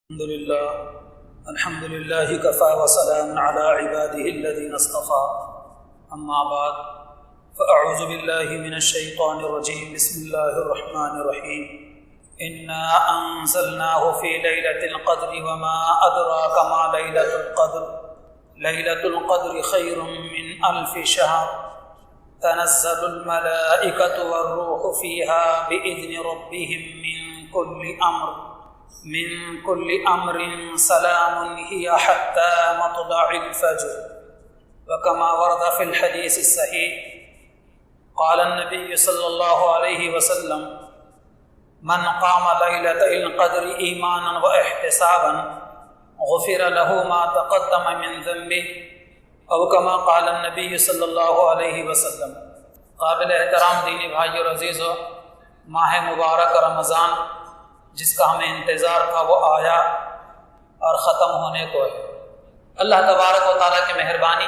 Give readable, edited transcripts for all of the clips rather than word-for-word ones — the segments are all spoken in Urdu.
الحمد لله كفى وسلام على عباده الذين اصطفى أما بعد فأعوذ بالله من الشيطان الرجيم بسم الله الرحمن الرحيم إنا أنزلناه في ليلة القدر وما أدراك ما ليلة القدر ليلة القدر خير من 1000 شهر تنزل الملائكة والروح فيها بإذن ربهم من كل أمر سلام هي حتى مطلع الفجر. وكما ورد في الحديث الصحيح قال النبي صلى الله عليه وسلم من قام ليلة القدر إيمانا واحتسابا غفر له ما تقدم من ذنبه او كما قال النبي صلی اللہ علیہ وسلم. قابل احترام دینی بھائیو اور عزیزو، ماہ مبارک رمضان جس کا ہمیں انتظار تھا وہ آیا اور ختم ہونے کو ہے. اللہ تبارک و تعالیٰ کی مہربانی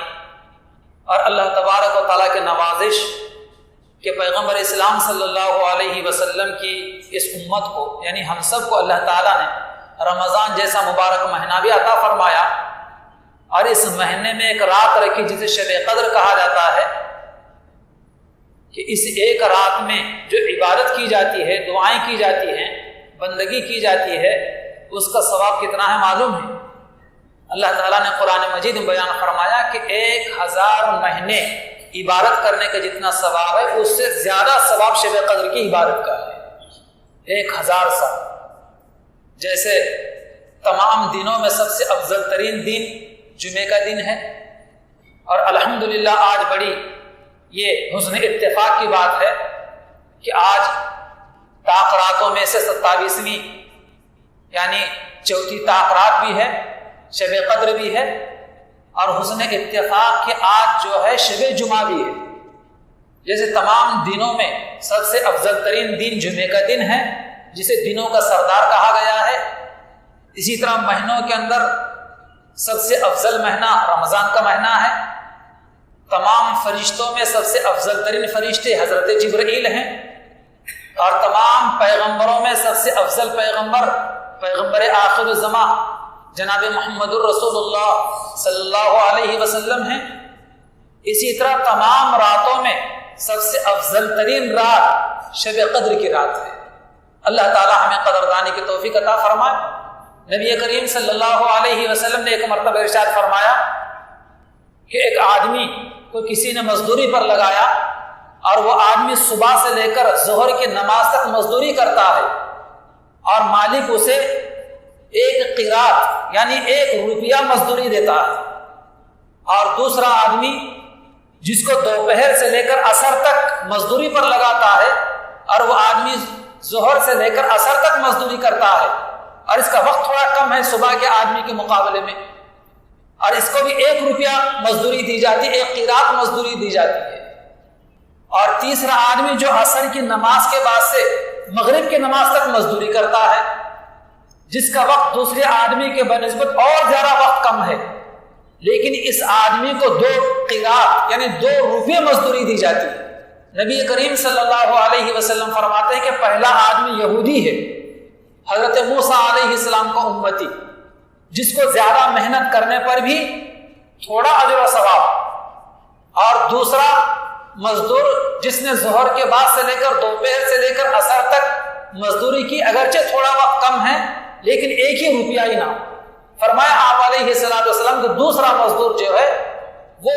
اور اللہ تبارک و تعالیٰ کی نوازش کہ پیغمبر اسلام صلی اللہ علیہ وسلم کی اس امت کو یعنی ہم سب کو اللہ تعالیٰ نے رمضان جیسا مبارک مہینہ بھی عطا فرمایا اور اس مہینے میں ایک رات رکھی جسے شب قدر کہا جاتا ہے کہ اس ایک رات میں جو عبادت کی جاتی ہے، دعائیں کی جاتی ہیں، بندگی کی جاتی ہے، اس کا ثواب کتنا ہے معلوم ہے. اللہ تعالیٰ نے قرآن مجید میں بیان فرمایا کہ 1000 مہینے عبادت کرنے کا جتنا ثواب ہے اس سے زیادہ ثواب شب قدر کی عبادت کا ہے. 1000 سال. جیسے تمام دنوں میں سب سے افضل ترین دن جمعے کا دن ہے، اور الحمدللہ آج بڑی یہ حسن اتفاق کی بات ہے کہ آج طاق راتوں میں سے 27ویں یعنی چوتھی طاق رات بھی ہے، شب قدر بھی ہے، اور حسن اتفاق کہ آج جو ہے شب جمعہ بھی ہے. جیسے تمام دنوں میں سب سے افضل ترین دن جمعے کا دن ہے جسے دنوں کا سردار کہا گیا ہے، اسی طرح مہینوں کے اندر سب سے افضل مہینہ رمضان کا مہینہ ہے. تمام فرشتوں میں سب سے افضل ترین فرشتے حضرت جبرائیل ہیں، اور تمام پیغمبروں میں سب سے افضل پیغمبر آخر الزماں جناب محمد الرسول اللہ صلی اللہ علیہ وسلم ہیں. اسی طرح تمام راتوں میں سب سے افضل ترین رات شب قدر کی رات ہے. اللہ تعالی ہمیں قدردانی کی توفیق عطا فرمائے. نبی کریم صلی اللہ علیہ وسلم نے ایک مرتبہ ارشاد فرمایا کہ ایک آدمی کو کسی نے مزدوری پر لگایا اور وہ آدمی صبح سے لے کر ظہر کی نماز تک مزدوری کرتا ہے، اور مالک اسے 1 قیراط یعنی 1 روپیہ مزدوری دیتا ہے. اور دوسرا آدمی جس کو دوپہر سے لے کر عصر تک مزدوری پر لگاتا ہے، اور وہ آدمی ظہر سے لے کر عصر تک مزدوری کرتا ہے، اور اس کا وقت تھوڑا کم ہے صبح کے آدمی کے مقابلے میں، اور اس کو بھی 1 روپیہ مزدوری دی جاتی ہے، 1 قیراط مزدوری دی جاتی ہے. اور تیسرا آدمی جو عصر کی نماز کے بعد سے مغرب کی نماز تک مزدوری کرتا ہے، جس کا وقت دوسرے آدمی کے بنسبت اور زیادہ وقت کم ہے، لیکن اس آدمی کو 2 قیراط یعنی 2 روپے مزدوری دی جاتی ہے. نبی کریم صلی اللہ علیہ وسلم فرماتے ہیں کہ پہلا آدمی یہودی ہے، حضرت موسیٰ علیہ السلام کا امتی، جس کو زیادہ محنت کرنے پر بھی تھوڑا اجر و ثواب، اور دوسرا مزدور جس نے ظہر کے بعد سے لے کر دوپہر سے لے کر عصر تک مزدوری کی، اگرچہ تھوڑا وقت کم ہے لیکن 1 ہی روپیہ ہی نہ. فرمایا آپ علیہ السلام کہ دوسرا مزدور جو ہے وہ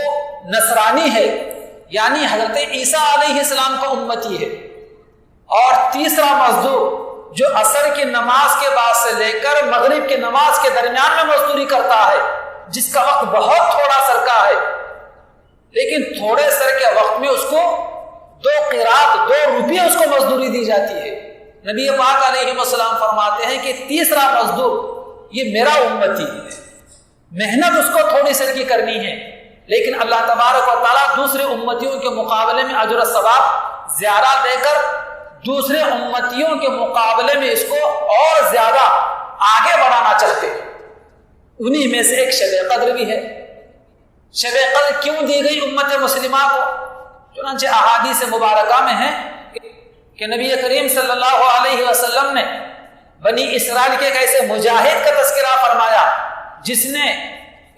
نصرانی ہے یعنی حضرت عیسیٰ علیہ السلام کا امتی ہے، اور تیسرا مزدور جو عصر کی نماز کے بعد سے لے کر مغرب کی نماز کے درمیان میں مزدوری کرتا ہے، جس کا وقت بہت تھوڑا سر کا ہے، لیکن تھوڑے سر کے وقت میں اس کو 2 قیراط 2 روپیے اس کو مزدوری دی جاتی ہے. نبی پاک علیہ السلام فرماتے ہیں کہ تیسرا مزدور یہ میرا امتی ہے، محنت اس کو تھوڑی سر کی کرنی ہے، لیکن اللہ تبارک و تعالیٰ دوسرے امتیوں کے مقابلے میں اجر و ثواب زیادہ دے کر دوسرے امتیوں کے مقابلے میں اس کو اور زیادہ آگے بڑھانا چاہتے ہیں. انہی میں سے ایک شب قدر بھی ہے. شب قدر کیوں دی گئی امت مسلمہ کو؟ چنانچہ احادیث مبارکہ میں ہے کہ نبی کریم صلی اللہ علیہ وسلم نے بنی اسرائیل کے ایک ایسے مجاہد کا تذکرہ جس نے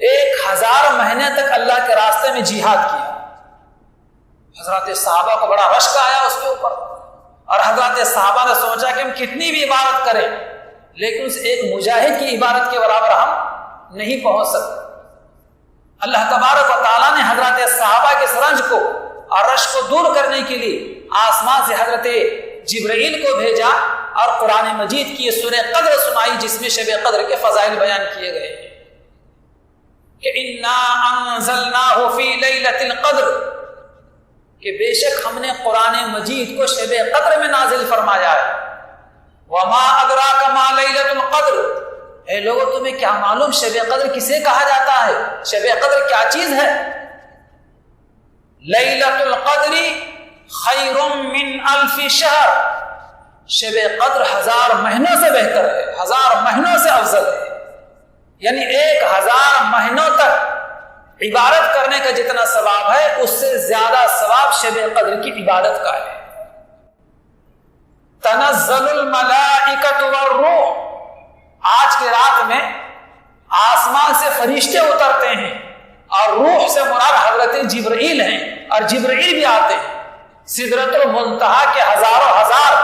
1000 مہینے تک اللہ کے راستے میں جہاد کیا. حضرات صحابہ کو بڑا رشک آیا اس کے اوپر، اور حضرات صحابہ نے سوچا کہ ہم کتنی بھی عبادت کریں لیکن اس ایک مجاہد کی عبادت کے برابر ہم نہیں پہنچ سکتے. اللہ تبارک و تعالیٰ نے حضرات صحابہ کے رنج کو اور رشک کو دور کرنے کے لیے آسمان سے حضرت جبرائیل کو بھیجا اور قرآن مجید کی سورہ قدر سنائی، جس میں شب قدر کے فضائل بیان کیے گئے ہیں کہ انا انزلناہ فی لیلۃ القدر، کہ بے شک ہم نے قرآن مجید کو شب قدر میں نازل فرمایا ہے. وما ادراک ما لیلۃ القدر، اے لوگوں تمہیں کیا معلوم شب قدر کسے کہا جاتا ہے؟ شب قدر کیا چیز ہے؟ لیلۃ القدر خیر من 1000 شہر، شب قدر 1000 مہینوں سے بہتر ہے، 1000 مہینوں سے افضل ہے. یعنی 1000 مہینوں تک عبادت کرنے کا جتنا ثواب ہے اس سے زیادہ ثواب شب قدر کی عبادت کا ہے. تنزل الملائکۃ والروح، آج کی رات میں آسمان سے فرشتے اترتے ہیں اور روح سے مراد حضرت جبرائیل ہیں، اور جبرائیل بھی آتے ہیں. سدرۃ المنتہا کے ہزاروں ہزار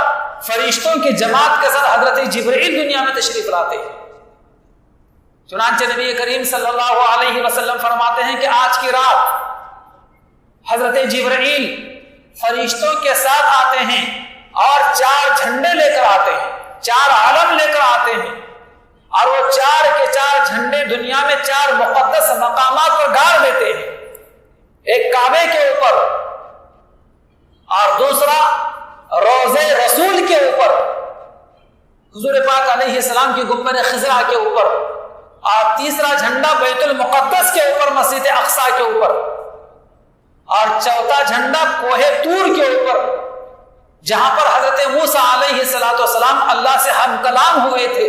فرشتوں کی جماعت کے ساتھ حضرت جبرائیل دنیا میں تشریف لاتے ہیں. چنانچہ نبی کریم صلی اللہ علیہ وسلم فرماتے ہیں کہ آج کی رات حضرت جبرائیل فرشتوں کے ساتھ آتے ہیں اور 4 جھنڈے لے کر آتے ہیں، 4 علم لے کر آتے ہیں، اور وہ 4 کے 4 جھنڈے دنیا میں 4 مقدس مقامات پر گاڑ دیتے ہیں. ایک کعبے کے اوپر، اور دوسرا روضے رسول کے اوپر، حضور پاک علیہ السلام کی گنبد خضرا کے اوپر، اور تیسرا جھنڈا بیت المقدس کے اوپر مسجد اقصی کے اوپر، اور چوتھا جھنڈا کوہ طور کے اوپر جہاں پر حضرت موسیٰ علیہ السلام اللہ سے ہم کلام ہوئے تھے،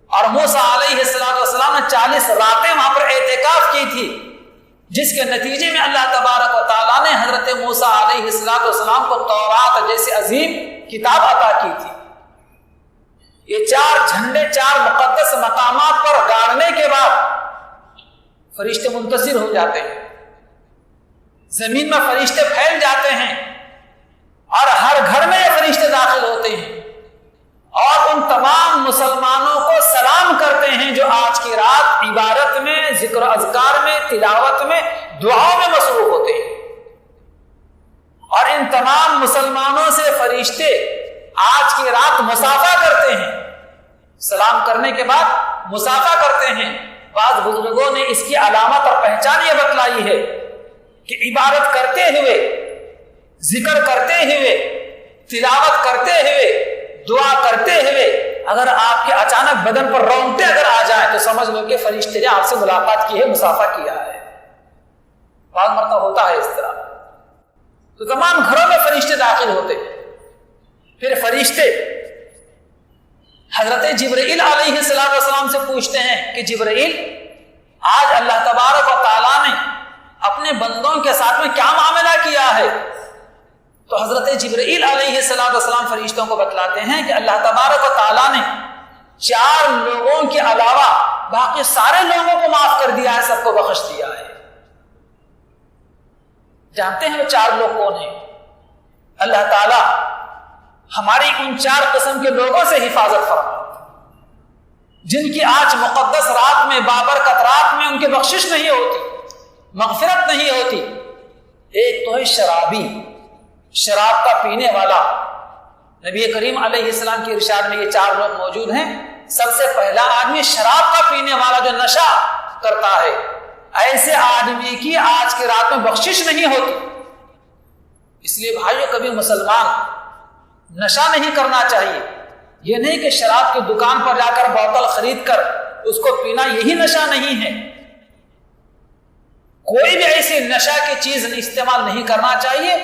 اور موسیٰ علیہ السلام نے 40 راتیں وہاں پر اعتکاف کی تھی، جس کے نتیجے میں اللہ تبارک و تعالیٰ نے حضرت موسیٰ علیہ السلام کو تورات جیسی عظیم کتاب عطا کی تھی. یہ 4 جھنڈے 4 مقدس مقامات پر گاڑنے کے بعد فرشتے منتصر ہو جاتے ہیں، زمین میں فرشتے پھیل جاتے ہیں، اور ہر گھر میں یہ فرشتے داخل ہوتے ہیں اور ان تمام مسلمانوں کو سلام کرتے ہیں جو آج کی رات عبادت میں، ذکر و اذکار میں، تلاوت میں، دعاؤں میں مصروف ہوتے ہیں. اور ان تمام مسلمانوں سے فرشتے آج کی رات مصافحہ کرتے ہیں، سلام کرنے کے بعد مصافحہ کرتے ہیں. بعض بزرگوں نے اس کی علامت اور پہچان یہ بتلائی ہے کہ عبادت کرتے ہوئے، ذکر کرتے ہوئے، تلاوت کرتے ہوئے، دعا کرتے ہوئے اگر آپ کے اچانک بدن پر رونگٹے اگر آ جائیں تو سمجھ لو کہ فرشتے نے آپ سے ملاقات کی ہے، مصافحہ کیا ہے. بعض مرتبہ ہوتا ہے اس طرح. تو تمام گھروں میں فرشتے داخل ہوتے ہیں. پھر فرشتے حضرت جبرائیل علیہ السلام سے پوچھتے ہیں کہ جبرائیل، آج اللہ تبارک و تعالیٰ نے اپنے بندوں کے ساتھ میں کیا معاملہ کیا ہے؟ تو حضرت جبرائیل علیہ السلام فرشتوں کو بتلاتے ہیں کہ اللہ تبارک و تعالیٰ نے 4 لوگوں کے علاوہ باقی سارے لوگوں کو معاف کر دیا ہے، سب کو بخش دیا ہے. جانتے ہیں وہ 4 لوگ کون ہیں؟ اللہ تعالیٰ ہماری ان 4 قسم کے لوگوں سے حفاظت فرما جن کی آج مقدس رات میں، بابرکت رات میں ان کی بخشش نہیں ہوتی، مغفرت نہیں ہوتی. ایک تو ہے شرابی، شراب کا پینے والا. نبی کریم علیہ السلام کی ارشاد میں یہ 4 لوگ موجود ہیں. سب سے پہلا آدمی شراب کا پینے والا جو نشہ کرتا ہے، ایسے آدمی کی آج کی رات میں بخشش نہیں ہوتی. اس لیے بھائیو کبھی مسلمان نشہ نہیں کرنا چاہیے. یہ نہیں کہ شراب کی دکان پر جا کر بوتل خرید کر اس کو پینا یہی نشہ نہیں ہے. کوئی بھی ایسی نشہ کی چیز استعمال نہیں کرنا چاہیے،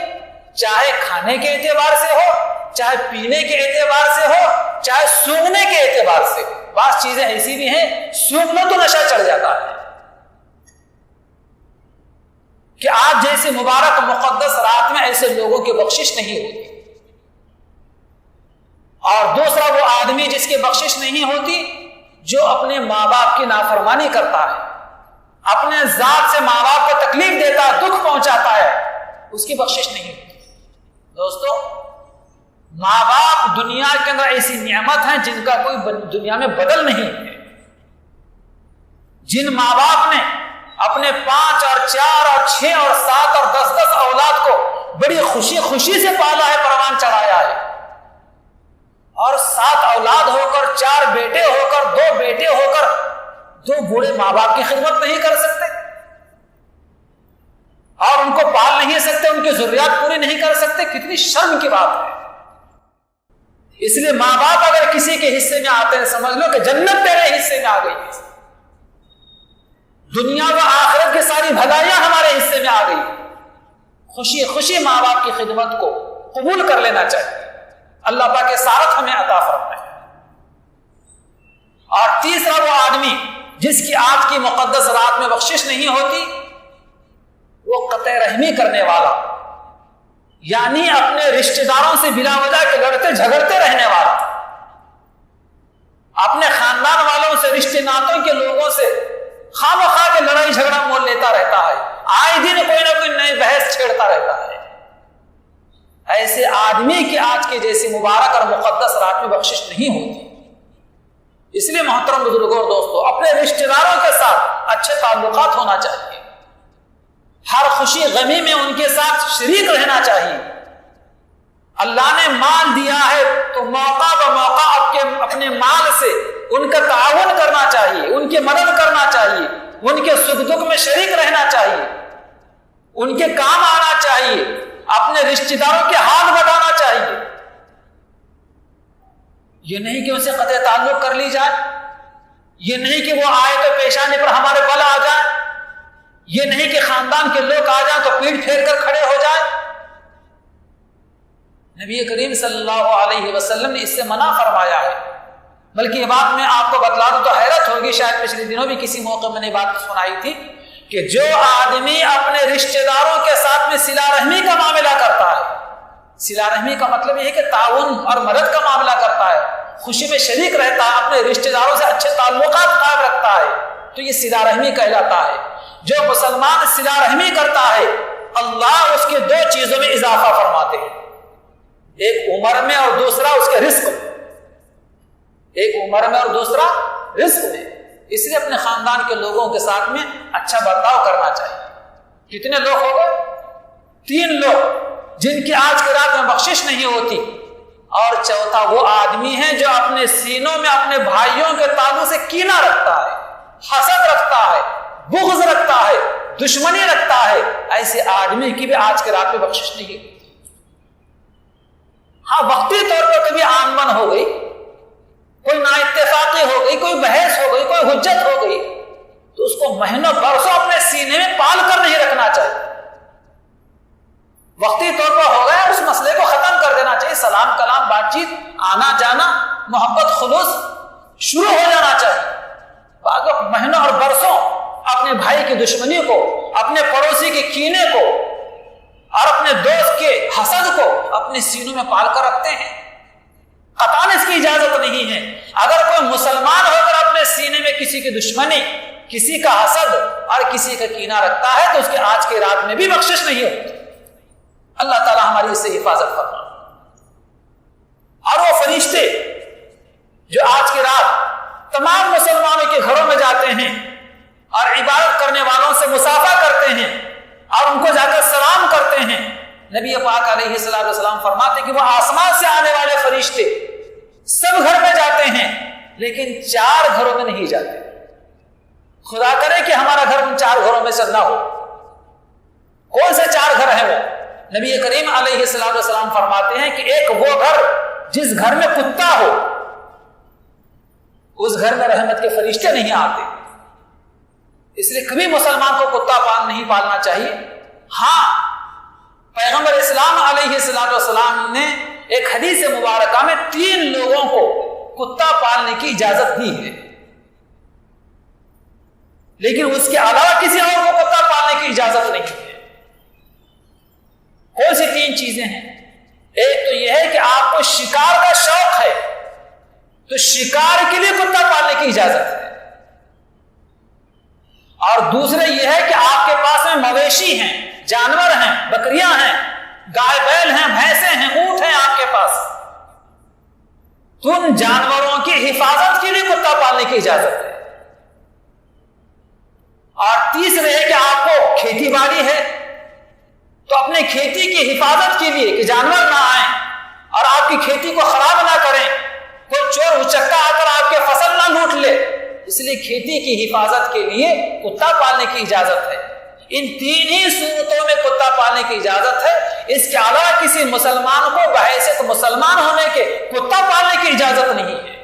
چاہے کھانے کے اعتبار سے ہو، چاہے پینے کے اعتبار سے ہو، چاہے سونگنے کے اعتبار سے. بعض چیزیں ایسی بھی ہیں سونگ لو تو نشہ چڑھ جاتا ہے. کہ آج جیسے مبارک مقدس رات میں ایسے لوگوں کی بخشش نہیں ہوتی. اور دوسرا وہ آدمی جس کی بخشش نہیں ہوتی جو اپنے ماں باپ کی نافرمانی کرتا ہے، اپنے ذات سے ماں باپ کو تکلیف دیتا ہے، دکھ پہنچاتا ہے، اس کی بخشش نہیں ہوتی۔ دوستو، ماں باپ دنیا کے اندر ایسی نعمت ہیں جن کا کوئی دنیا میں بدل نہیں ہے۔ جن ماں باپ نے اپنے 5 اور 4 اور 6 اور 7 اور 10 اولاد کو بڑی خوشی سے پالا ہے، پروان چڑھایا ہے، اور 7 اولاد ہو کر، 4 بیٹے ہو کر، 2 بیٹے ہو کر 2 بوڑھے ماں باپ کی خدمت نہیں کر سکتے اور ان کو پال نہیں سکتے، ان کی ضروریات پوری نہیں کر سکتے، کتنی شرم کی بات ہے۔ اس لیے ماں باپ اگر کسی کے حصے میں آتے ہیں، سمجھ لو کہ جنت تیرے حصے میں آ گئی، دنیا و آخرت کی ساری بھلائیاں ہمارے حصے میں آ گئی۔ خوشی خوشی ماں باپ کی خدمت کو قبول کر لینا چاہیے، اللہ پاک کے ساتھ ہمیں عطا فرمائے۔ اور تیسرا وہ آدمی جس کی آج کی مقدس رات میں بخشش نہیں ہوتی، وہ قطع رحمی کرنے والا، یعنی اپنے رشتہ داروں سے بلا وجہ کے لڑتے جھگڑتے رہنے والا، اپنے خاندان والوں سے، رشتہ ناتوں کے لوگوں سے خواہ مخواہ کے لڑائی جھگڑا مول لیتا رہتا ہے، آئے دن کوئی نہ کوئی نئی بحث چھیڑتا رہتا ہے۔ ایسے آدمی کی آج کے جیسی مبارک اور مقدس رات میں بخشش نہیں ہوتی۔ اس لیے محترم بزرگوں اور دوستوں، اپنے رشتہ داروں کے ساتھ اچھے تعلقات ہونا چاہیے، ہر خوشی غمی میں ان کے ساتھ شریک رہنا چاہیے۔ اللہ نے مال دیا ہے تو موقع بموقع اپنے مال سے ان کا تعاون کرنا چاہیے، ان کی مدد کرنا چاہیے، ان کے سکھ دکھ میں شریک رہنا چاہیے، ان کے کام آنا چاہیے، اپنے رشتہ داروں کے ہاتھ بٹانا چاہیے۔ یہ نہیں کہ ان سے قطع تعلق کر لی جائے، یہ نہیں کہ وہ آئے تو پیشانی پر ہمارے بل آ جائے، یہ نہیں کہ خاندان کے لوگ آ جائیں تو پیٹ پھیر کر کھڑے ہو جائیں۔ نبی کریم صلی اللہ علیہ وسلم نے اس سے منع فرمایا ہے، بلکہ یہ بات میں آپ کو بتلا دوں تو حیرت ہوگی، شاید پچھلے دنوں بھی کسی موقع میں نے بات سنائی تھی کہ جو آدمی اپنے رشتہ داروں کے ساتھ میں صلہ رحمی کا معاملہ کرتا ہے، صلہ رحمی کا مطلب یہ ہے کہ تعاون اور مدد کا معاملہ کرتا ہے، خوشی میں شریک رہتا ہے، اپنے رشتہ داروں سے اچھے تعلقات قائم رکھتا ہے، تو یہ صلہ رحمی کہلاتا ہے۔ جو مسلمان صلہ رحمی کرتا ہے، اللہ اس کے 2 چیزوں میں اضافہ فرماتے ہیں، ایک عمر میں اور دوسرا اس کے رزق میں، ایک عمر میں اور دوسرا رزق میں۔ اس لیے اپنے خاندان کے لوگوں کے ساتھ میں اچھا برتاؤ کرنا چاہیے۔ کتنے لوگ ہو گئے؟ 3 لوگ جن کی آج کی رات میں بخشش نہیں ہوتی، اور چوتھا وہ آدمی ہے جو اپنے سینوں میں اپنے بھائیوں کے تعلق سے کینہ رکھتا ہے، حسد رکھتا ہے، بغض رکھتا ہے، دشمنی رکھتا ہے۔ ایسے آدمی کی بھی آج کی رات میں بخشش نہیں ہوتی۔ ہاں، وقتی طور پر کبھی آنمن ہو گئی، کوئی نا اتفاقی ہو گئی، کوئی بحث ہو گئی، کوئی حجت ہو گئی، تو اس کو مہینوں برسوں اپنے سینے میں پال کر نہیں رکھنا چاہیے۔ وقتی طور پر ہو گیا، اس مسئلے کو ختم کر دینا چاہیے، سلام کلام بات چیت، آنا جانا، محبت خلوص شروع ہو جانا چاہیے۔ بعد وقت مہینوں اور برسوں اپنے بھائی کی دشمنی کو، اپنے پڑوسی کے کینے کو اور اپنے دوست کے حسد کو اپنے سینوں میں پال کر رکھتے ہیں۔ قطعاً اس کی اجازت نہیں ہے۔ اگر کوئی مسلمان ہو کر اپنے سینے میں کسی کی دشمنی، کسی کا حسد اور کسی کا کینہ رکھتا ہے تو اس کے آج کی رات میں بھی بخشش نہیں ہوتی۔ اللہ تعالی ہماری اس سے حفاظت فرمائے۔ اور وہ فرشتے جو آج کی رات تمام مسلمانوں کے گھروں میں جاتے ہیں اور عبادت کرنے والوں سے مصافحہ کرتے ہیں اور ان کو جا کر سلام کرتے ہیں، نبی پاک علیہ السلام فرماتے کہ وہ آسمان سے آنے والے فرشتے سب گھر میں جاتے ہیں لیکن 4 گھروں میں نہیں جاتے۔ خدا کرے کہ ہمارا گھر ان 4 گھروں میں سے نہ ہو۔ کون سے 4 گھر ہیں وہ؟ نبی کریم علیہ السلام فرماتے ہیں کہ ایک وہ گھر جس گھر میں کتا ہو، اس گھر میں رحمت کے فرشتے نہیں آتے۔ اس لیے کبھی مسلمان کو کتا نہیں پالنا چاہیے۔ ہاں، پیغمبر اسلام علیہ السلام نے ایک حدیث مبارکہ میں 3 لوگوں کو کتا پالنے کی اجازت دی ہے، لیکن اس کے علاوہ کسی اور کو کتا پالنے کی اجازت نہیں ہے۔ کون سی 3 چیزیں ہیں؟ ایک تو یہ ہے کہ آپ کو شکار کا شوق ہے تو شکار کے لیے کتا پالنے کی اجازت ہے. اور دوسرے یہ ہے کہ آپ کے پاس میں مویشی ہیں، جانور ہیں، بکریاں ہیں، گائے بیل ہیں، بھینسیں ہیں، اونٹ ہیں آپ کے پاس، تو ان جانوروں کی حفاظت کے لیے کتا پالنے کی اجازت ہے. اور تیسرے ہے کہ آپ کو کھیتی باڑی ہے تو اپنے کھیتی کی حفاظت کے لیے کہ جانور نہ آئیں اور آپ کی کھیتی کو خراب نہ کریں، کوئی چور اچکا آ کر آپ کے فصل نہ لوٹ لے، اس لیے کھیتی کی حفاظت کے لیے کتا پالنے کی اجازت ہے. ان تین ہی صورتوں میں کتا پالنے کی اجازت ہے. اس کے علاوہ کسی مسلمان کو بحیثیت مسلمان ہونے کے کتا پالنے کی اجازت نہیں ہے.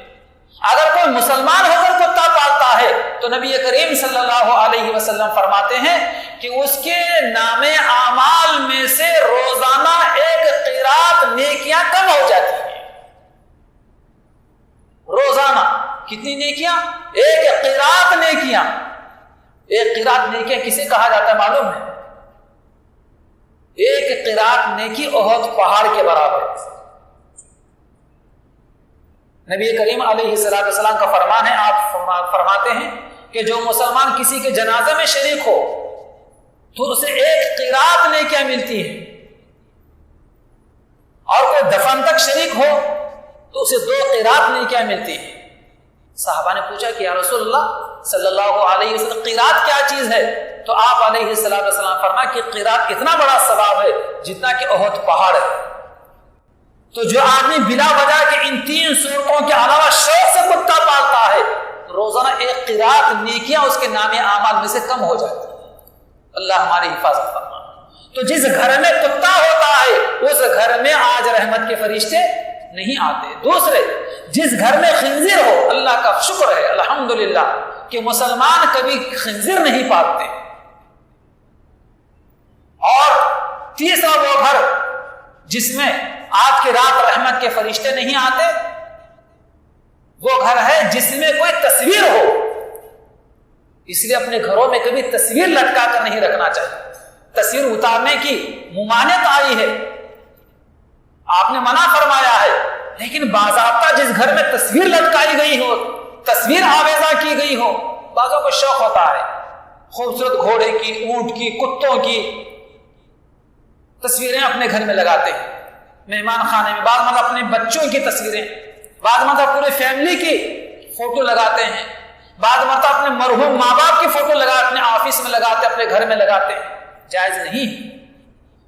اگر کوئی مسلمان ہو کر کتا پالتا ہے تو نبی کریم صلی اللہ علیہ وسلم فرماتے ہیں کہ اس کے نام اعمال میں سے روزانہ 1 قیراط نیکیاں کم ہو جاتی ہیں. روزانہ کتنی نیکیاں؟ 1 قیراط نیکیاں. 1 قیراط نیکیاں کسے کہا جاتا ہے معلوم ہے؟ 1 قیراط نیکی احد پہاڑ کے برابر. نبی کریم علیہ السلام کا فرمان ہے، آپ فرماتے ہیں کہ جو مسلمان کسی کے جنازے میں شریک ہو تو اسے 1 قیراط نیکیاں ملتی ہیں، اور کوئی دفن تک شریک ہو تو اسے 2 قیراط نیکیاں ملتی ہیں. صحابہ نے پوچھا کہ یا رسول اللہ صلی اللہ علیہ وسلم قیراط کیا چیز ہے؟ تو آپ علیہ السلام فرمایا کہ قیراط اتنا بڑا ثواب ہے جتنا کہ احد پہاڑ ہے. تو جو آدمی بلا وجہ کے ان 3 صورتوں کے علاوہ شوق سے کتا پالتا ہے، روزانہ 1 قیراط نیکیاں اس کے نام اعمال میں سے کم ہو جاتی ہیں. اللہ ہماری حفاظت فرمائے. تو جس گھر میں کتا ہوتا ہے اس گھر میں آج رحمت کے فرشتے نہیں آتے. دوسرے، جس گھر میں خنزیر ہو، اللہ کا شکر ہے الحمدللہ کہ مسلمان کبھی خنزیر نہیں پالتے. اور تیسرا وہ گھر جس میں آج کی رات رحمت کے فرشتے نہیں آتے، وہ گھر ہے جس میں کوئی تصویر ہو. اس لیے اپنے گھروں میں کبھی تصویر لٹکا کر نہیں رکھنا چاہیے. تصویر اتارنے کی ممانعت آئی ہے، آپ نے منع فرمایا ہے، لیکن باضابطہ جس گھر میں تصویر لٹکائی گئی ہو، تصویر آویزہ کی گئی ہو، بعضوں کو شوق ہوتا ہے خوبصورت گھوڑے کی، اونٹ کی، کتوں کی تصویریں اپنے گھر میں لگاتے ہیں مہمان خانے میں. بعض مطلب اپنے بچوں کی تصویریں، بعض مطلب پورے فیملی کی فوٹو لگاتے ہیں، بعض مطلب اپنے مرحوم ماں باپ کی فوٹو لگا اپنے آفس میں لگاتے، اپنے گھر میں لگاتے ہیں. جائز نہیں.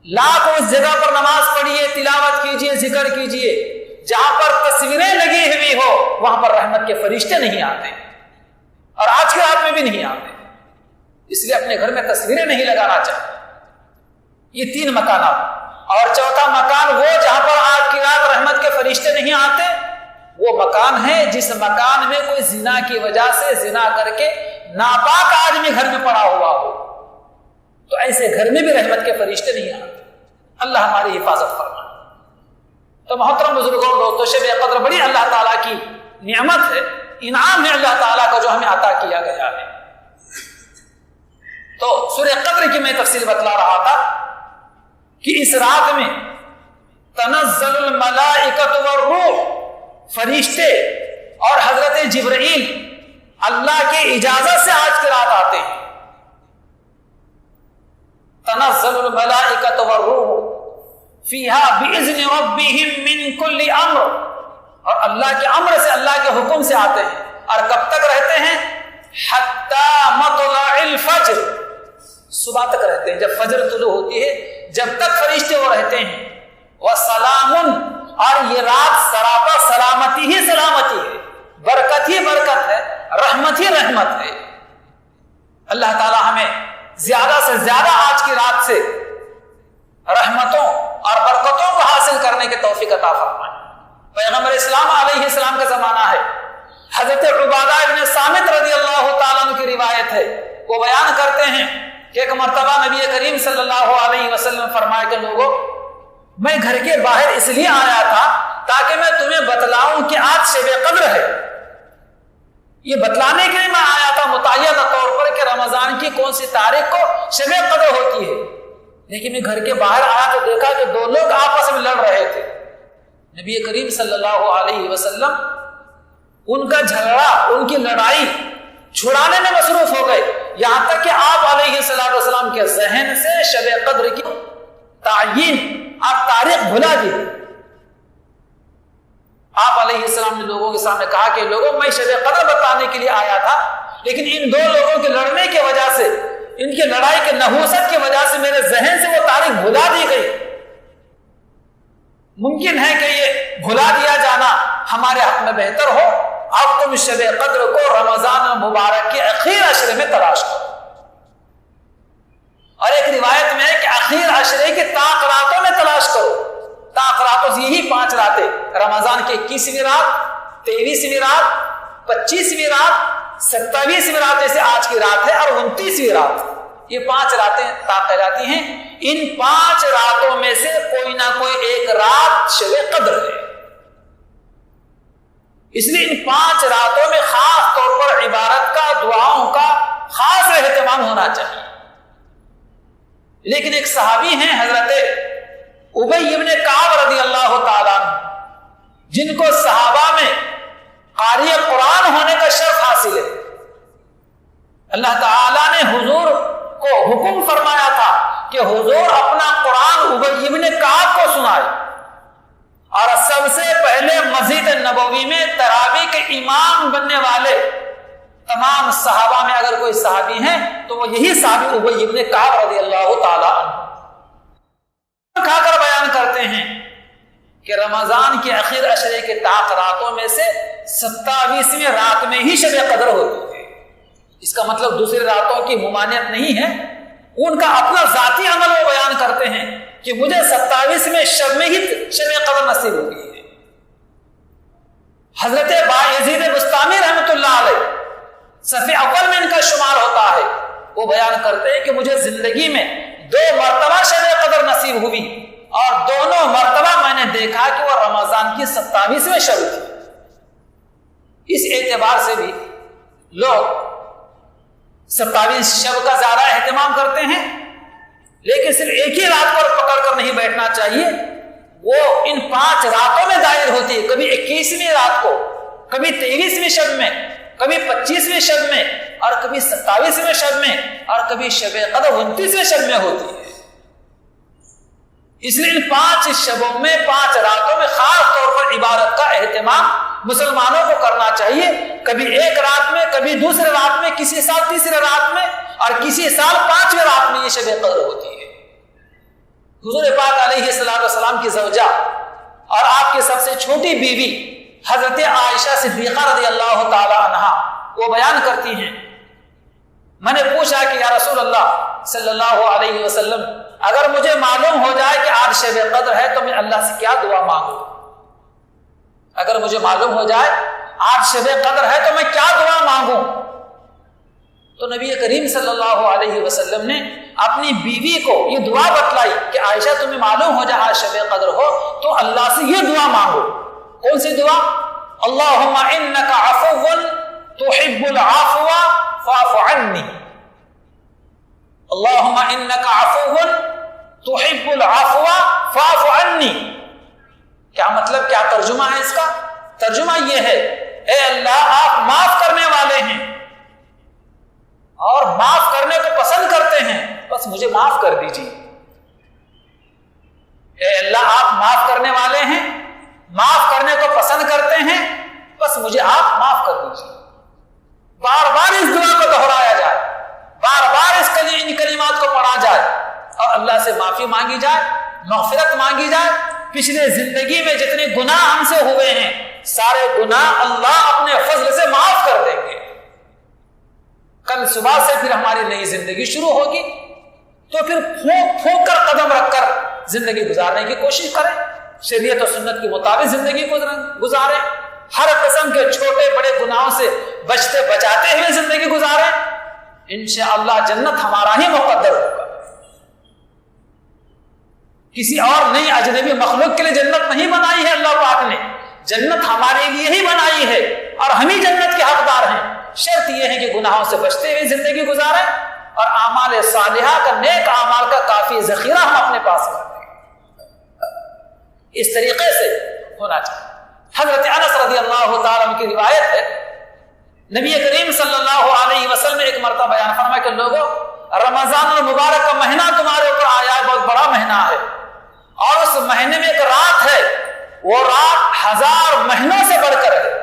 لاکھ اس جگہ پر نماز پڑھیے، تلاوت کیجیے، ذکر کیجیے جہاں پر تصویریں لگی ہوئی ہو، وہاں پر رحمت کے فرشتے نہیں آتے، اور آج کے رات میں بھی نہیں آتے. اس لیے اپنے گھر میں تصویریں نہیں لگانا چاہیے. یہ 3 مکانات. اور چوتھا مکان وہ جہاں پر آج کی رات رحمت کے فرشتے نہیں آتے، وہ مکان ہے جس مکان میں کوئی زنا کی وجہ سے زنا کر کے ناپاک آدمی گھر میں پڑا ہوا ہو، تو ایسے گھر میں بھی رحمت کے فرشتے نہیں آتے. اللہ ہماری حفاظت فرمائے. تو محترم بزرگوں اور دوستوں، شب قدر بڑی اللہ تعالیٰ کی نعمت ہے، انعام ہے اللہ تعالیٰ کا جو ہمیں عطا کیا گیا ہے. تو سورہ قدر کی میں تفصیل بتلا رہا تھا کہ اس رات میں تنزل الملائکۃ والروح، فرشتے اور حضرت جبرائیل اللہ کی اجازت سے آج کی رات آتے ہیں. تنزل الملائکۃ والروح فیہا بإذن ربہم من کل امر، اور اللہ کے امر سے، اللہ کے حکم سے آتے ہیں. اور کب تک رہتے ہیں؟ حتی مطلع الفجر، صبح تک رہتے ہیں. جب فجر طلوع ہوتی ہے جب تک فرشتے وہ رہتے ہیں. وسلام، اور یہ رات سراپا سلامتی ہی سلامتی ہے، برکت ہی برکت ہے، رحمت ہی رحمت ہے. اللہ تعالی ہمیں زیادہ سے زیادہ آج کی رات سے رحمتوں اور برکتوں کو حاصل کرنے کی توفیق عطا فرمائے. پیغمبر اسلام علیہ السلام کا زمانہ ہے. حضرت عبادہ ابن صامت رضی اللہ تعالیٰ عنہ کی روایت ہے، وہ بیان کرتے ہیں کہ ایک مرتبہ نبی کریم صلی اللہ علیہ وسلم فرمایا کہ لوگوں، میں گھر کے باہر اس لیے آیا تھا تاکہ میں تمہیں بتلاؤں کہ آج شب قدر ہے. یہ بتلانے کے لیے میں آیا تھا متعینہ طور پر کہ رمضان کی کون سی تاریخ کو شب قدر ہوتی ہے. لیکن میں گھر کے باہر آیا تو دیکھا کہ 2 لوگ آپس میں لڑ رہے تھے. نبی کریم صلی اللہ علیہ وسلم ان کا جھگڑا، ان کی لڑائی چھڑانے میں مصروف ہو گئے، یہاں تک کہ آپ علیہ السلام کے ذہن سے شب قدر کی تعین اور تاریخ بھلا دی۔ آپ علیہ السلام نے لوگوں کے سامنے کہا کہ لوگوں، میں شب قدر بتانے کے لیے آیا تھا، لیکن ان دو لوگوں کے لڑنے کی وجہ سے، ان کی لڑائی کے نحوست کی وجہ سے میرے ذہن سے وہ تاریخ بھلا دی گئی۔ ممکن ہے کہ یہ بھلا دیا جانا ہمارے حق میں بہتر ہو، اب تم شب قدر کو رمضان مبارک کے اخیر عشرے میں تلاش کرو۔ اور ایک روایت میں ہے کہ اخیر عشرے کی طاق راتوں میں تلاش کرو۔ طاق راتوں سے یہی 5 راتیں، رمضان کی 21ویں رات، 23ویں رات، 25ویں رات، 27ویں رات جیسے آج کی رات ہے، اور 29ویں رات، یہ 5 راتیں طاق کہلاتی ہیں۔ ان 5 راتوں میں سے کوئی نہ کوئی ایک رات شب قدر ہے، اس لیے ان 5 راتوں میں خاص طور پر عبادت کا، دعاؤں کا خاص اہتمام ہونا چاہیے۔ لیکن ایک صحابی ہیں حضرت ابی ابن کعب رضی اللہ تعالیٰ عنہ، جن کو صحابہ میں قاری قرآن ہونے کا شرف حاصل ہے۔ اللہ تعالیٰ نے حضور کو حکم فرمایا تھا کہ حضور اپنا قرآن ابی ابن کعب کو سنائے، اور سب سے پہلے مسجد نبوی میں تراویح کے امام بننے والے تمام صحابہ میں اگر کوئی صحابی ہیں تو وہ یہی صحابی ابی ابن کعب رضی اللہ تعالیٰ عنہ کھا کر بیان کرتے ہیں کہ رمضان کے اخیر عشرے کے طاق راتوں میں سے 27ویں رات میں ہی شب قدر ہوتی ہے۔ اس کا مطلب دوسری راتوں کی ممانعت نہیں ہے، ان کا اپنا ذاتی عمل وہ بیان کرتے ہیں کہ مجھے 27ویں شب میں ہی شب قدر نصیب ہوگی ہے۔ حضرت بایزید بستامی رحمۃ اللہ علیہ صف اول میں ان کا شمار ہوتا ہے، وہ بیان کرتے ہیں کہ مجھے زندگی میں 2 مرتبہ شب قدر نصیب ہوئی، اور دونوں مرتبہ میں نے دیکھا کہ وہ رمضان کی 27ویں شب تھی۔ اس اعتبار سے بھی لوگ 27ویں شب کا زیادہ اہتمام کرتے ہیں، لیکن صرف ایک ہی رات پر پکڑ کر نہیں بیٹھنا چاہیے، وہ ان 5 راتوں میں دائر ہوتی ہے، کبھی 21ویں رات کو، کبھی 23ویں شب میں، کبھی 25ویں شب میں، اور کبھی 27ویں شب میں، اور کبھی شب قدر 29ویں شب میں ہوتی ہے۔ اس لیے ان 5 شبوں میں، 5 راتوں میں خاص طور پر عبادت کا اہتمام مسلمانوں کو کرنا چاہیے۔ کبھی ایک رات میں، کبھی دوسرے رات میں، کسی سال تیسرے رات میں، اور کسی سال 5ویں رات میں یہ شب قدر ہوتی ہے۔ حضور پاک علیہ السلام کی زوجہ اور آپ کی سب سے چھوٹی بیوی حضرت عائشہ صدیقہ رضی اللہ تعالی عنہا وہ بیان کرتی ہیں، میں نے پوچھا کہ یا رسول اللہ صلی اللہ علیہ وسلم، اگر مجھے معلوم ہو جائے کہ آج شب قدر ہے تو میں اللہ سے کیا دعا مانگوں؟ اگر مجھے معلوم ہو جائے آج شب قدر ہے تو میں کیا دعا مانگوں؟ تو نبی کریم صلی اللہ علیہ وسلم نے اپنی بیوی کو یہ دعا بتلائی کہ عائشہ تمہیں معلوم ہو جائے آج شب قدر ہو تو اللہ سے یہ دعا مانگو۔ کون سی دعا؟ اللہم انک عفو تحب العفو فاعف عنی، اللہم انک عفو تحب العفو فاعف عنی۔ کیا مطلب، کیا ترجمہ ہے اس کا؟ ترجمہ یہ ہے، اے اللہ آپ معاف کرنے والے ہیں اور معاف کرنے کو پسند کرتے ہیں، بس مجھے معاف کر دیجیے۔ اے اللہ آپ معاف کرنے والے ہیں، معاف کرنے کو پسند کرتے ہیں، بس مجھے آپ معاف کر دیجیے۔ بار بار اس دعا کو دہرایا جائے، بار بار ان کلمات کو پڑھا جائے اور اللہ سے معافی مانگی جائے، مغفرت مانگی جائے۔ پچھلے زندگی میں جتنے گناہ ہم سے ہوئے ہیں سارے گناہ اللہ اپنے فضل سے معاف کر دیں گے۔ کل صبح سے پھر ہماری نئی زندگی شروع ہوگی، تو پھر پھونک پھونک کر قدم رکھ کر زندگی گزارنے کی کوشش کریں، شریعت و سنت کے مطابق زندگی گزاریں، ہر قسم کے چھوٹے بڑے گناہوں سے بچتے بچاتے ہوئے زندگی گزاریں، انشاءاللہ جنت ہمارا ہی مقدر ہوگا۔ کسی اور نئی اجنبی مخلوق کے لیے جنت نہیں بنائی ہے اللہ پاک نے، جنت ہمارے لیے ہی بنائی ہے اور ہم ہی جنت کے حقدار ہیں۔ شرط یہ ہے کہ گناہوں سے بچتے ہوئے زندگی گزاریں اور اعمال صالحہ کا، نیک اعمال کا کافی ذخیرہ ہم اپنے پاس رکھیں۔ اس طریقے سے ہونا چاہیے۔ حضرت انس رضی اللہ تعالیٰ عنہ کی روایت ہے، نبی کریم صلی اللہ علیہ وسلم نے ایک مرتبہ بیان فرمایا کہ لوگوں، رمضان المبارک کا مہینہ تمہارے اوپر آیا ہے، بہت بڑا مہینہ ہے، اور اس مہینے میں ایک رات ہے، وہ رات 1000 مہینوں سے بڑھ کر ہے۔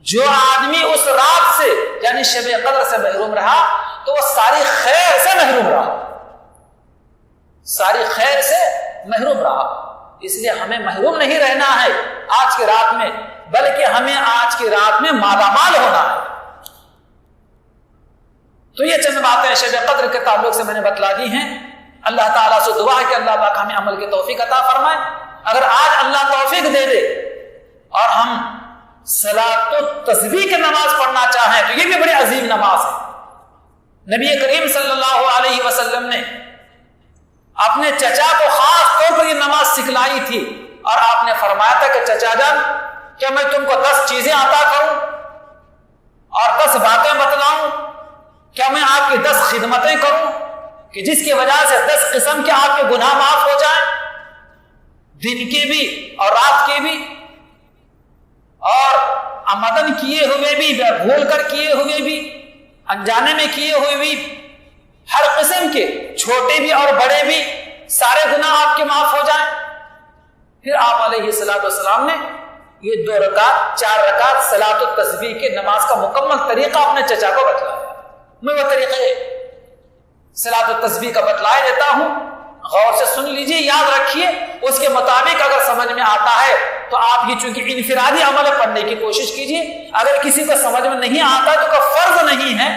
جو آدمی اس رات سے یعنی شب قدر سے محروم رہا تو وہ ساری خیر سے محروم رہا، ساری خیر سے محروم رہا۔ اس لیے ہمیں محروم نہیں رہنا ہے آج کی رات میں، بلکہ ہمیں آج کی رات میں مالا مال ہونا ہے۔ تو یہ چند باتیں شب قدر کے تعلق سے میں نے بتلا دی ہیں۔ اللہ تعالیٰ سے دعا ہے کہ اللہ تعالیٰ ہمیں عمل کی توفیق عطا فرمائے۔ اگر آج اللہ توفیق دے دے اور ہم صلاۃ التسبیح کی نماز پڑھنا چاہیں تو یہ بھی بڑی عظیم نماز ہے۔ نبی کریم صلی اللہ علیہ وسلم نے اپنے چچا کو خاص طور پر یہ نماز سکھلائی تھی، اور آپ نے فرمایا تھا کہ چچا جان، کیا میں تم کو 10 چیزیں عطا کروں اور 10 باتیں بتلاؤں؟ کیا میں آپ کی 10 خدمتیں کروں کہ جس کی وجہ سے 10 قسم کے آپ کے گناہ معاف ہو جائیں، دن کے بھی اور رات کے بھی، اور عمدن کیے ہوئے بھی، بھول کر کیے ہوئے بھی، انجانے میں کیے ہوئے بھی، ہر قسم کے چھوٹے بھی اور بڑے بھی سارے گناہ آپ کے معاف ہو جائیں۔ پھر آپ علیہ الصلوۃ والسلام نے یہ 2 رکعت 4 رکعت صلاۃ التسبیح کے نماز کا مکمل طریقہ اپنے چچا کو بتلایا۔ میں وہ طریقے صلاۃ التسبیح کا بتلایا دیتا ہوں، غور سے سن لیجیے، یاد رکھیے، اس کے مطابق اگر سمجھ میں آتا ہے تو آپ یہ چونکہ انفرادی عمل ہے پڑھنے کی کوشش کیجیے، اگر کسی کو سمجھ میں نہیں آتا تو کوئی فرض نہیں ہے،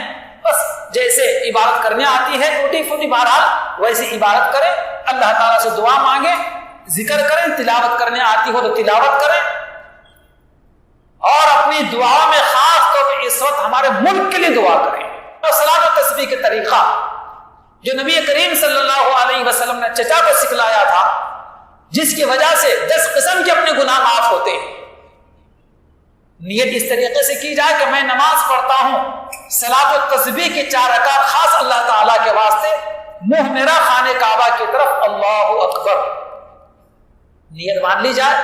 بس جیسے عبادت کرنے آتی ہے ٹوٹی پھوٹی بہرحال ویسے عبادت کریں، اللہ تعالیٰ سے دعا مانگیں، ذکر کریں، تلاوت کرنے آتی ہو تو تلاوت کریں، اور اپنی دعا میں خاص طور پہ اس وقت ہمارے ملک کے لیے دعا کریں۔ اور صلاۃ التسبیح کے طریقہ جو نبی کریم صلی اللہ علیہ وسلم نے چچا کو سکھلایا تھا، جس کی وجہ سے 10 قسم کے اپنے گناہ معاف ہوتے ہیں۔ نیت اس طریقے سے کی جائے کہ میں نماز پڑھتا ہوں، صلاۃ التسبیح کے 4 رکعت خاص اللہ تعالیٰ کے واسطے، منہ میرا خانہ کعبہ کی طرف، اللہ اکبر، نیت باندھ لی جائے۔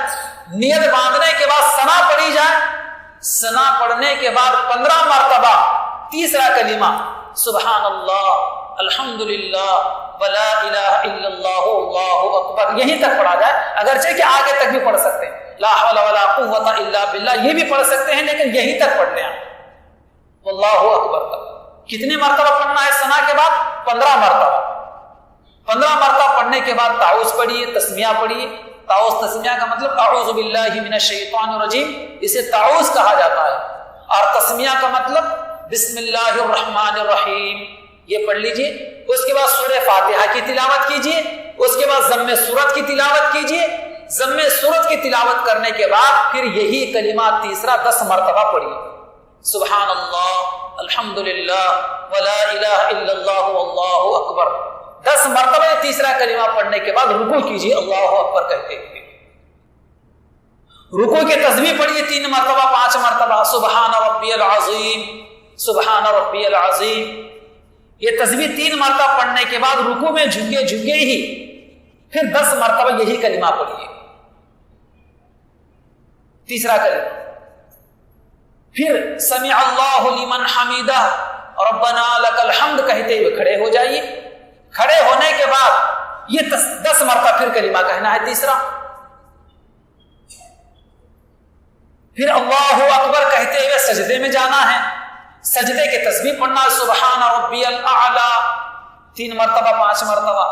نیت باندھنے کے بعد ثنا پڑھی جائے، ثنا پڑھنے کے بعد 15 مرتبہ تیسرا کلمہ سبحان اللہ، الحمدللہ، ولا الہ الا اللہ، اللہ اکبر، یہیں تک پڑھا جائے، اگرچہ کہ آگے تک بھی پڑھ سکتے ہیں، لا حول ولا قوت الا باللہ، یہ بھی پڑھ سکتے ہیں، لیکن یہیں تک پڑھ لیں اللہ اکبر تک۔ کتنے مرتبہ پڑھنا ہے ثنا کے بعد؟ 15 مرتبہ۔ 15 مرتبہ پڑھنے کے بعد تعوذ پڑھیے، تسمیہ پڑھیے۔ تعوذ تسمیہ کا مطلب اعوذ باللہ من الشیطان الرجیم، اسے تعوذ کہا جاتا ہے، اور تسمیہ کا مطلب بسم اللہ الرحمن الرحیم، یہ پڑھ لیجئے۔ اس کے بعد سورہ فاتحہ کی تلاوت کیجئے، اس کے بعد ضم سورت کی تلاوت کیجئے۔ ضم سورت کی تلاوت کرنے کے بعد پھر یہی کلمہ تیسرا 10 مرتبہ پڑھیے، سبحان اللہ، الحمدللہ، ولا الہ الا اللہ، واللہ اکبر۔ 10 مرتبہ تیسرا کلمہ پڑھنے کے بعد رکوع کیجئے اللہ اکبر کہتے ہوئے۔ رکوع کی تسبیح پڑھیے 3 مرتبہ 5 مرتبہ، سبحان ربی العظیم، سبحان ربی العظیم۔ یہ تسبیح 3 مرتبہ پڑھنے کے بعد رکوع میں جھکے ہی پھر 10 مرتبہ یہی کلمہ پڑھیے، تیسرا کلمہ۔ پھر سمع اللہ لمن حمیدہ، ربنا لک الحمد کہتے ہوئے کھڑے ہو جائیے۔ کھڑے ہونے کے بعد یہ 10 مرتبہ پھر کلمہ کہنا ہے تیسرا۔ پھر اللہ اکبر کہتے ہوئے سجدے میں جانا ہے، سجدے کے تسبیح پڑھنا، سبحان ربی الاعلی 3 مرتبہ 5 مرتبہ۔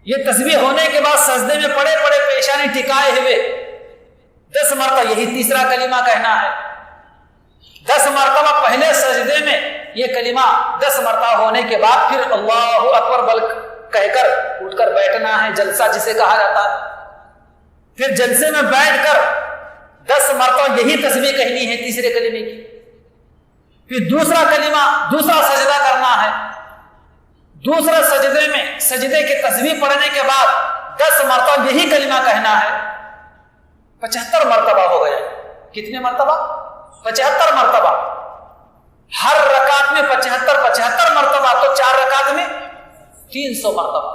یہ تسبیح ہونے کے بعد سجدے میں پڑے پڑے پیشانی ٹکائے ہوئے 10 مرتبہ یہی تیسرا کلمہ کہنا ہے۔ 10 مرتبہ پہلے سجدے میں یہ کلمہ 10 مرتبہ ہونے کے بعد پھر اللہ اکبر کہہ کر اٹھ کر بیٹھنا ہے، جلسہ جسے کہا جاتا ہے۔ پھر جلسے میں بیٹھ کر 10 مرتبہ یہی تسبیح کہنی ہے تیسرے کلمے کی۔ پھر دوسرا کلمہ، دوسرا سجدہ کرنا ہے، دوسرے سجدے میں سجدے کی تسبیح پڑھنے کے بعد 10 مرتبہ یہی کلمہ کہنا ہے۔ 75 مرتبہ ہو گیا۔ کتنے مرتبہ؟ 75 مرتبہ۔ ہر رکعت میں 75 مرتبہ، تو 4 رکعت میں 300 مرتبہ۔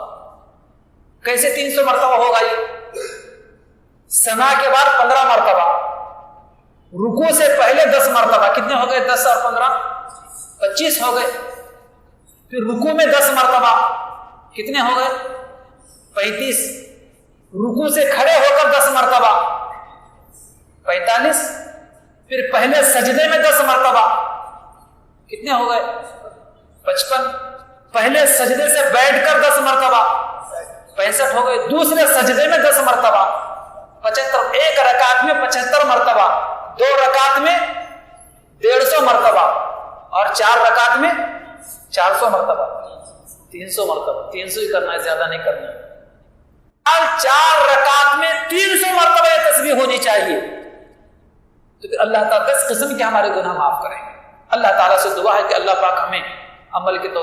کیسے 300 مرتبہ ہوگا یہ؟ سنا کے بعد 15 مرتبہ، رکوع سے پہلے 10 مرتبہ، کتنے ہو گئے؟ 10 اور 15 25 ہو گئے۔ پھر رکوع میں 10 مرتبہ، کتنے ہو گئے؟ 35۔ رکوع سے کھڑے ہو کر 10 مرتبہ، 45۔ پھر پہلے سجدے میں 10 مرتبہ، کتنے ہو گئے؟ 55۔ پہلے سجدے سے بیٹھ کر 10 مرتبہ، 65 ہو گئے۔ دوسرے سجدے میں 10 مرتبہ، 75۔ ایک رکعت میں 75 مرتبہ، 2 رکعت میں 150 مرتبہ، اور 4 رکعت میں 400 مرتبہ، 300 مرتبہ۔ 300 ہی کرنا ہے، زیادہ نہیں کرنا ہے۔ 4 رکعت میں 300 مرتبہ یہ تسبیح ہونی چاہیے۔ تو پھر اللہ تعالیٰ 10 قسم کے ہمارے گناہ معاف کریں گے۔ اللہ تعالیٰ سے دعا ہے کہ اللہ پاک ہمیں عمل کے توفیق